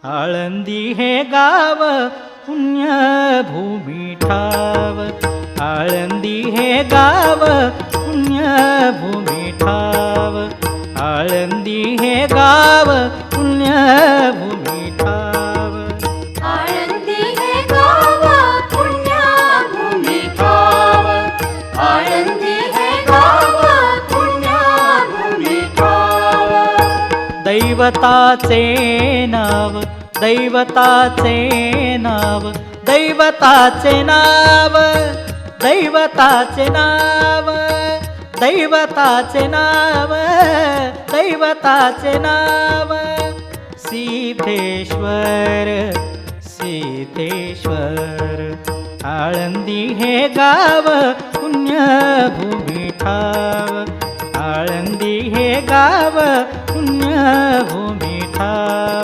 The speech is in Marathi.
आळंदी हे गाव पुण्यभूमी ठाव, आळंदी हे गाव पुण्यभूमी ठाव, आळंदी हे गाव पुण्यभूमी ठाव. आळंदी हे गाव पुण्यभूमी ठाव, आळंदी हे गाव पुण्यभूमी ठाव. दैवताचे नाव, दैवताचे नाव, दैवताचे नाव, दैवताचे नाव, दैवताचे नाव, दैवताचे नाव. सिद्धेश्वर, सिद्धेश्वर. आळंदी हे गाव पुण्यभूमी ठाव, आळंदी हे गाव पुण्यभूमी ठाव.